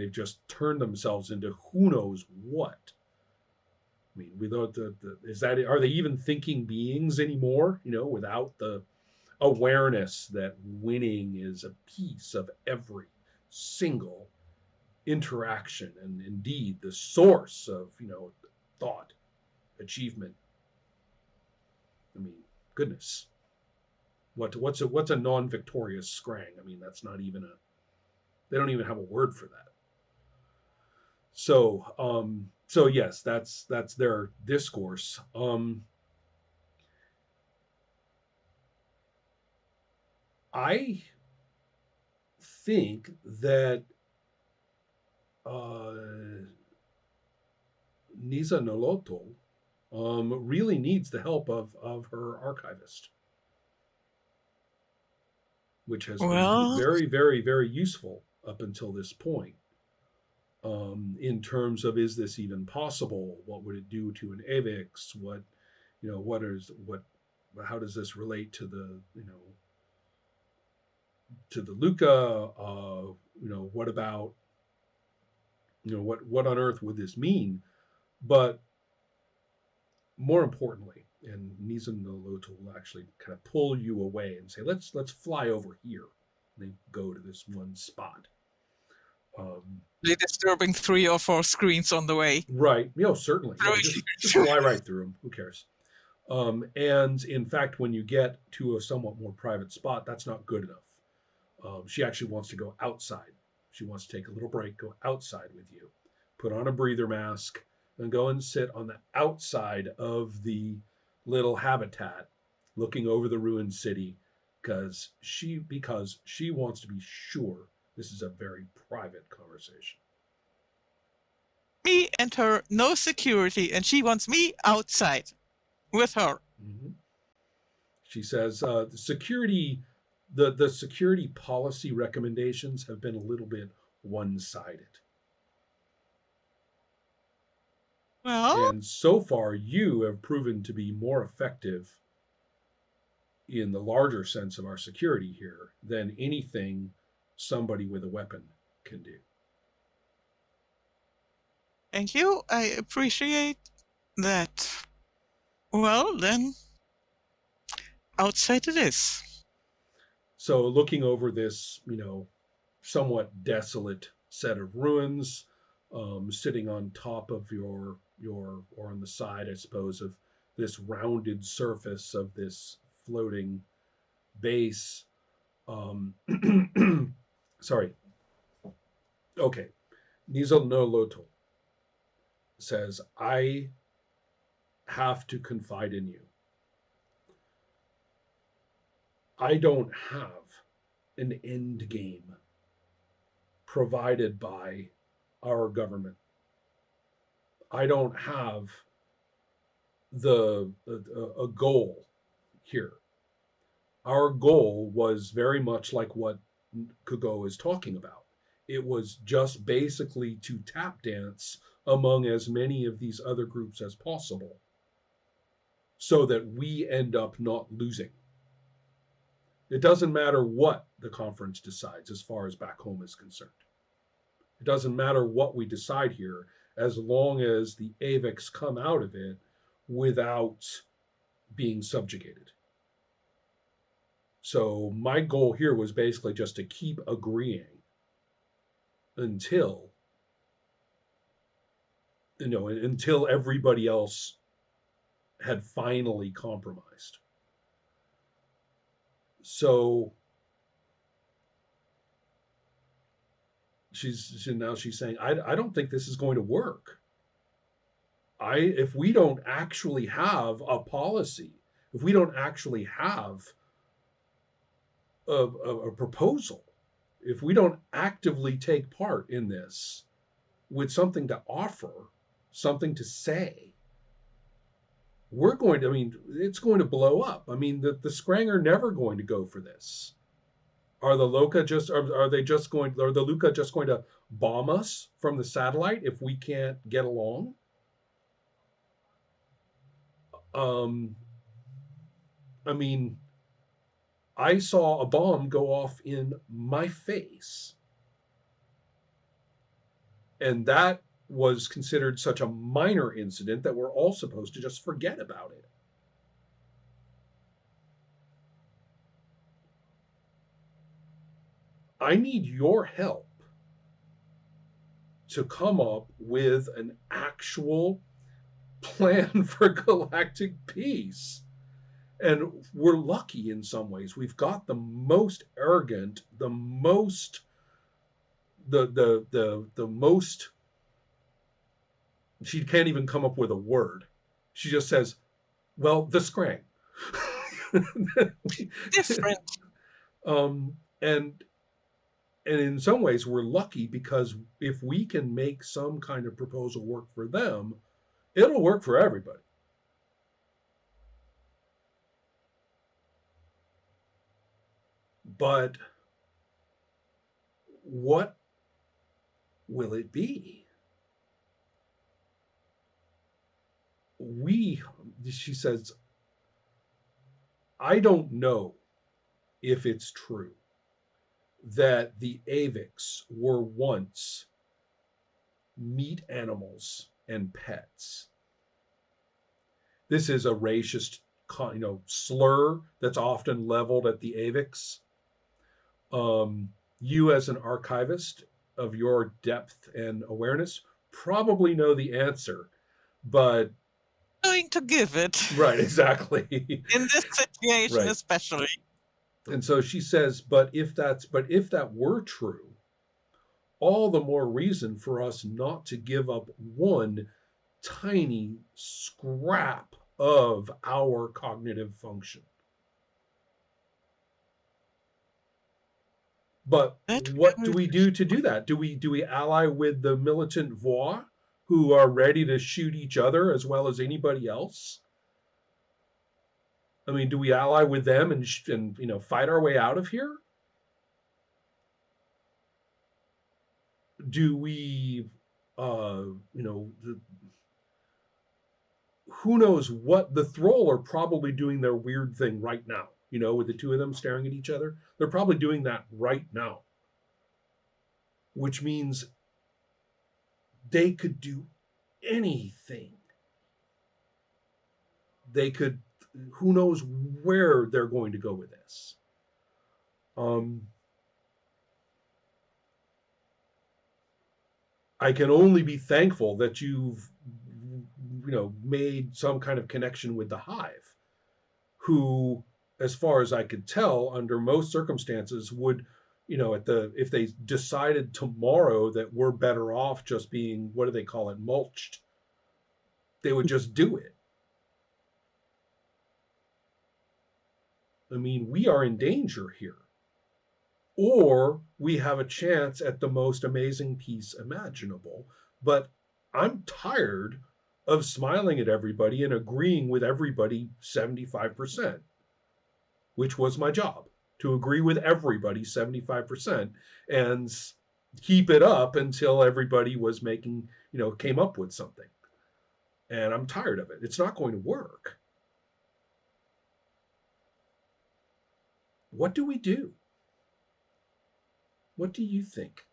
they've just turned themselves into who knows what. I mean, without is that, are they even thinking beings anymore? Without the awareness that winning is a piece of every single interaction, and indeed the source of thought, achievement. I mean, goodness, what's a non-victorious scrang? I mean, that's not even a they don't even have a word for that. So yes, that's their discourse. I think that uh, Nisa Noloto really needs the help of her archivist, which has been Well, very, very, very useful up until this point. In terms of, is this even possible? What would it do to an AVIX? What how does this relate to the Luca? What about what on earth would this mean? But more importantly, and Nizam no Loto will actually kind of pull you away and say, let's fly over here. And they go to this one spot. Um, really disturbing 3 or 4 screens on the way. right. Certainly. Yeah. Just fly right through them. Who cares? And in fact, when you get to a somewhat more private spot, that's not good enough. She actually wants to go outside. She wants to take a little break, go outside with you, put on a breather mask, and go and sit on the outside of the little habitat, looking over the ruined city, because she wants to be sure this is a very private conversation. Me and her, no security, and she wants me outside with her. Mm-hmm. She says the security policy recommendations have been a little bit one sided. Well, And so far, you have proven to be more effective in the larger sense of our security here than anything somebody with a weapon can do. thank you. I appreciate that. Well, then, outside it is. So, looking over this, somewhat desolate set of ruins, sitting on top of or on the side, I suppose, of this rounded surface of this floating base. Um, sorry. Okay. Nizal no Loto says, I have to confide in you. I don't have an end game provided by our government. I don't have a goal here. Our goal was very much like what Kugo is talking about. It was just basically to tap dance among as many of these other groups as possible so that we end up not losing. It doesn't matter what the conference decides as far as back home is concerned. It doesn't matter what we decide here as long as the AVIX come out of it without being subjugated. So my goal here was basically just to keep agreeing until until everybody else had finally compromised. So she's saying, I don't think this is going to work. If we don't actually have a policy, if we don't actually have a proposal, if we don't actively take part in this with something to offer, something to say, we're going to, I mean, it's going to blow up. I mean, the Scrang are never going to go for this. Are the Loka just are they just going are the Luca just going to bomb us from the satellite if we can't get along? Um I mean, I saw a bomb go off in my face. And that was considered such a minor incident that we're all supposed to just forget about it. I need your help to come up with an actual plan for galactic peace. And we're lucky in some ways. We've got the most arrogant, the most the most she can't even come up with a word. She just says, well, the Scrang. Different. And in some ways we're lucky because if we can make some kind of proposal work for them, it'll work for everybody. But what will it be? We, she says, I don't know if it's true that the Avics were once meat animals and pets. This is a racist, slur that's often leveled at the Avics. You, as an archivist of your depth and awareness, probably know the answer, but Going to give it right, exactly, in this situation, right. especially. And so she says, but if that were true, all the more reason for us not to give up one tiny scrap of our cognitive function. But That what we do will we do to do that? Do we ally with the militant Voix who are ready to shoot each other as well as anybody else? I mean, do we ally with them and fight our way out of here? Do we, uh, you know, who knows what the Thrall are probably doing their weird thing right now. With the two of them staring at each other, they're probably doing that right now, which means they could do anything. They could, who knows where they're going to go with this. Um, I can only be thankful that you've, made some kind of connection with the Hive, who, as far as I could tell, under most circumstances, would, if they decided tomorrow that we're better off just being, what do they call it, mulched, they would just do it. I mean, we are in danger here. Or we have a chance at the most amazing peace imaginable. But I'm tired of smiling at everybody and agreeing with everybody 75%, which was my job, to agree with everybody 75% and keep it up until everybody was came up with something. And I'm tired of it. It's not going to work. What do we do? What do you think?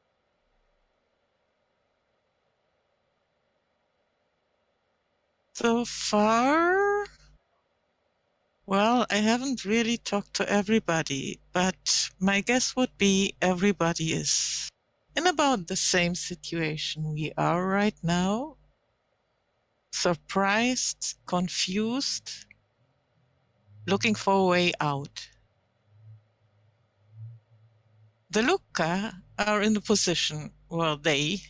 so far. Well, I haven't really talked to everybody, but my guess would be everybody is in about the same situation we are right now. Surprised, confused, looking for a way out. The Luca are in the position where they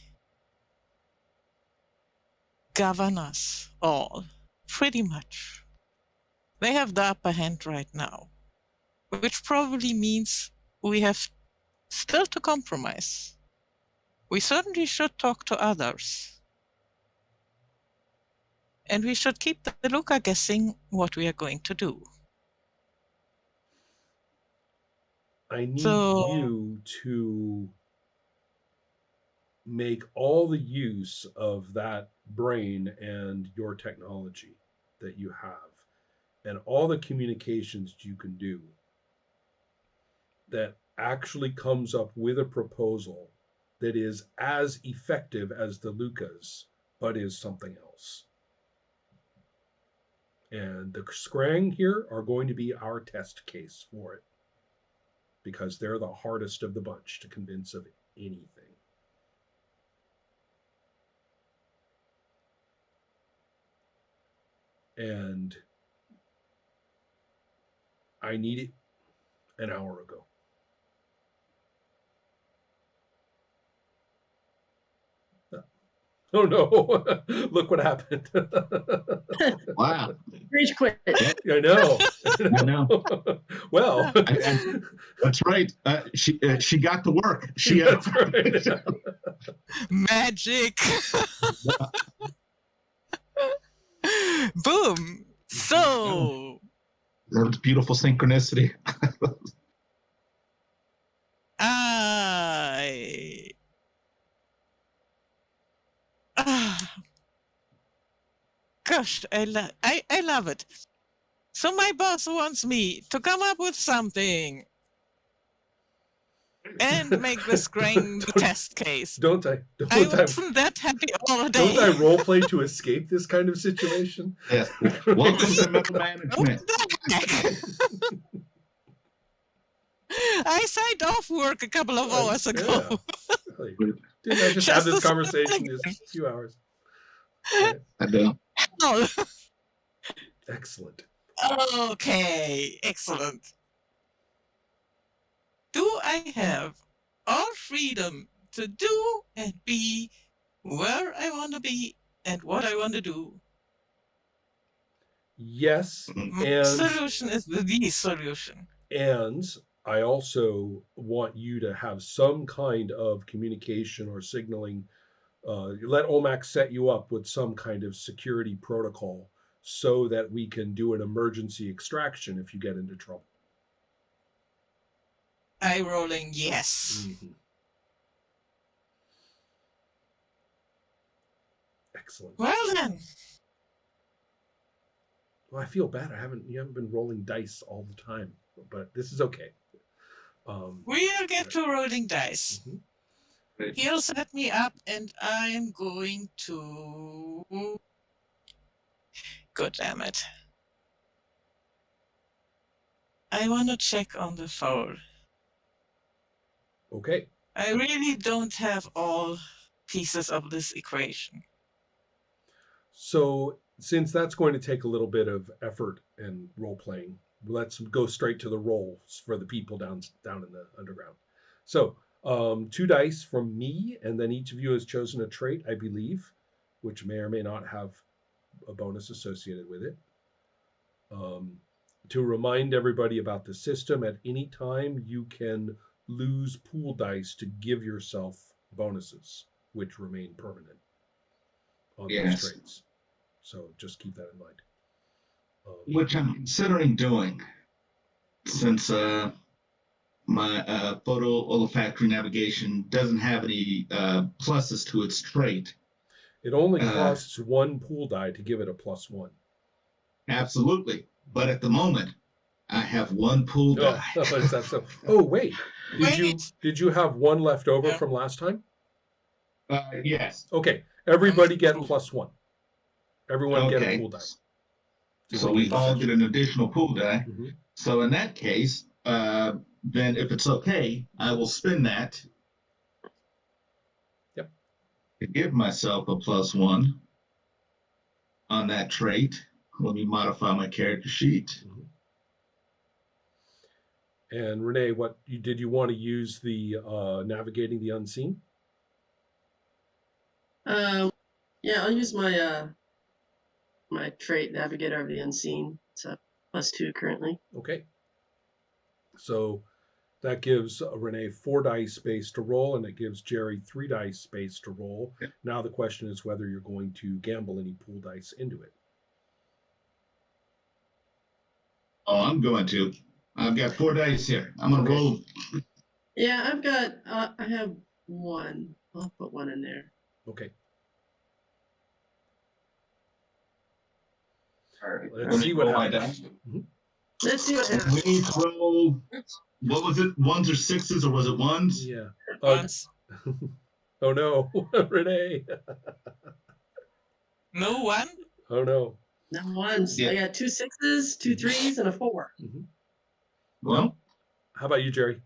govern us all, pretty much. They have the upper hand right now, which probably means we have still to compromise. We certainly should talk to others. And we should keep the Luca guessing what we are going to do. I need So you to make all the use of that brain and your technology that you have and all the communications you can do that actually comes up with a proposal that is as effective as the Lucas, but is something else. And the Scrang here are going to be our test case for it because they're the hardest of the bunch to convince of anything. And I need it an hour ago. Oh no! Look what happened. Wow. Rage quit. I know. I know. Well, That's right. She got to work. That's right. Magic. Boom. So That was beautiful synchronicity. Gosh, I love it. So my boss wants me to come up with something and make the Scrang the test case. Don't I wasn't that happy all day. Don't I role play to escape this kind of situation? Yes. Welcome to middle management. I signed off work a couple of hours ago. Yeah. Really. Didn't I just have this conversation just a few hours? Right. I know. Oh. Excellent. Okay, excellent. Do I have all freedom to do and be where I want to be and what I want to do? Yes, My and solution is the solution. And I also want you to have some kind of communication or signaling. Let OMAC set you up with some kind of security protocol so that we can do an emergency extraction if you get into trouble. Eye rolling, yes. Mm-hmm. Excellent. Well then. Well, I feel bad. You haven't been rolling dice all the time, but this is okay. We'll get to rolling dice. Mm-hmm. He'll set me up, and I'm going to. God damn it! I want to check on the foul. Okay. I really don't have all pieces of this equation. So, since that's going to take a little bit of effort and role playing, let's go straight to the rolls for the people down in the underground. So, 2 dice from me, and then each of you has chosen a trait, I believe, which may or may not have a bonus associated with it. To remind everybody about the system, at any time you can lose pool dice to give yourself bonuses, which remain permanent on those traits. So just keep that in mind. Which I'm considering doing, since my photo olfactory navigation doesn't have any pluses to its trait. It only costs 1 pool die to give it a +1. Absolutely. But at the moment, I have 1 pool die. Is that so? Oh, wait. Did you have 1 left over from last time? Yes. Okay. Everybody get +1. Everyone get a pool die. So we all get an additional pool die. Mm-hmm. So in that case, then if it's okay, I will spin that. Yep. To give myself a +1 on that trait. Let me modify my character sheet. Mm-hmm. And Renee, did you want to use the navigating the unseen? Yeah, I'll use my my trait, navigate over the unseen. It's a +2 currently. Okay. So that gives Renee 4 dice space to roll, and it gives Jerry 3 dice space to roll. Okay. Now the question is whether you're going to gamble any pool dice into it. Oh, I'm going to. I've got 4 dice here. I'm going to roll. Yeah, I've got, I have 1. I'll put 1 in there. Okay. All right. Let's see what happens. Let's see what happens. We need to roll. What was it? 1s or 6s, or was it 1s? Yeah. Once. Oh no, Renee. No one? Oh no. No ones. Yeah. I got 2 6s, 2 3s, and a 4. Mhm. Well, How about you, Jerry?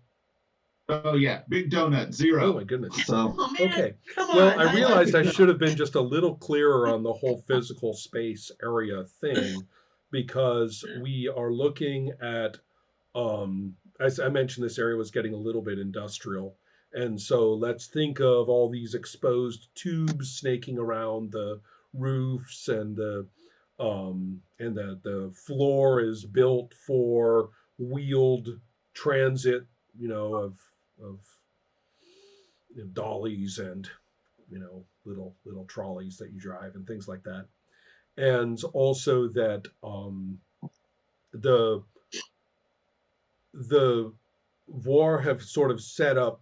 oh yeah, big donut, Oh 0. my goodness. So Oh man, Okay. come Well, on. I I realized I like should have been just a little clearer on the whole physical space area thing because we are looking at, as I mentioned, this area was getting a little bit industrial. And so let's think of all these exposed tubes snaking around the roofs, and the floor is built for wheeled transit, of dollies and little trolleys that you drive and things like that. And also that the the war have sort of set up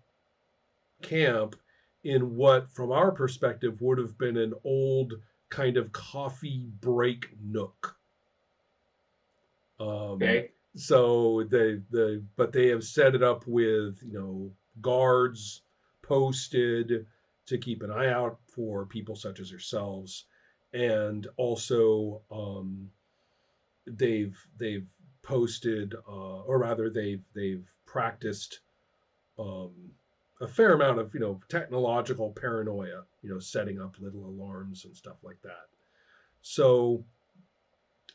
camp in what, from our perspective, would have been an old kind of coffee break nook. Um, okay, so but they have set it up with guards posted to keep an eye out for people such as yourselves, and also they've posted, or rather they've practiced um, a fair amount of technological paranoia, setting up little alarms and stuff like that. So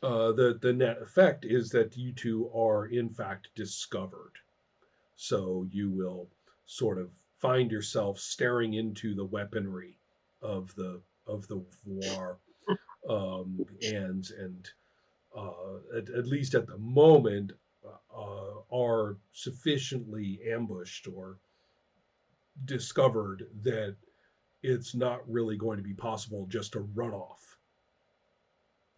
the net effect is that you two are in fact discovered. So you will sort of find yourself staring into the weaponry of the war, and at least at the moment, are sufficiently ambushed or discovered that it's not really going to be possible just to run off,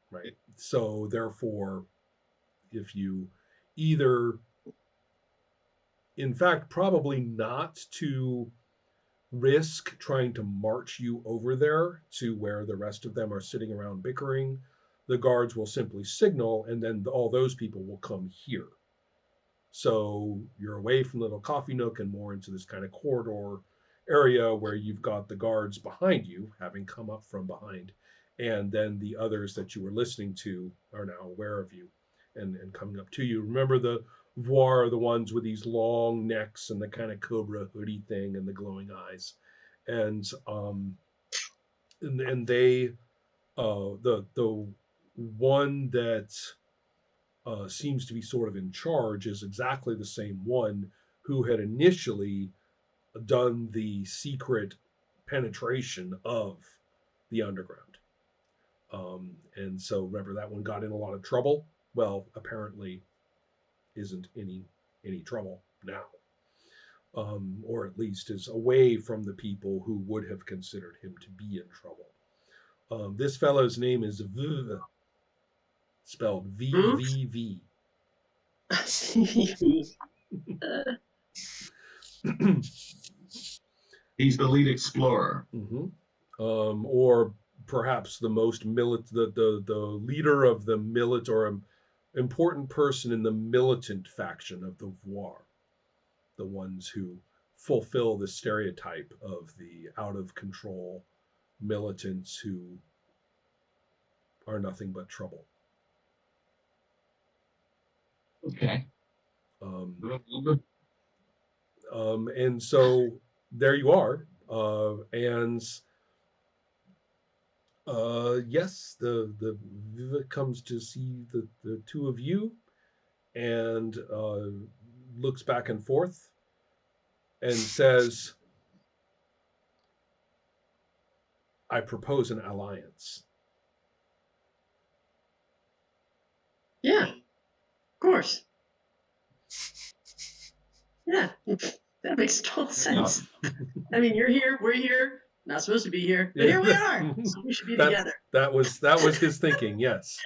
right? So therefore, if you either, in fact, probably not to risk trying to march you over there to where the rest of them are sitting around bickering, the guards will simply signal, and then all those people will come here. So you're away from the little coffee nook and more into this kind of corridor area where you've got the guards behind you, having come up from behind, and then the others that you were listening to are now aware of you and coming up to you. Remember, the voir are the ones with these long necks and the kind of cobra hoodie thing and the glowing eyes, and they the one that seems to be sort of in charge is exactly the same one who had initially done the secret penetration of the underground. And so remember, that one got in a lot of trouble. Well, apparently isn't any trouble now, or at least is away from the people who would have considered him to be in trouble. This fellow's name is V, spelled VVV. he's the lead explorer. Mm-hmm. Or perhaps the most the leader of the or important person in the militant faction of the Voir, the ones who fulfill the stereotype of the out of control militants who are nothing but trouble. Okay. Um, and so there you are, and yes, the Viva comes to see the two of you, and looks back and forth and says, I propose an alliance. Yeah, of course. Yeah, that makes total sense. I mean, you're here, we're here, not supposed to be here, but here we are. So we should be together. That was his thinking, yes.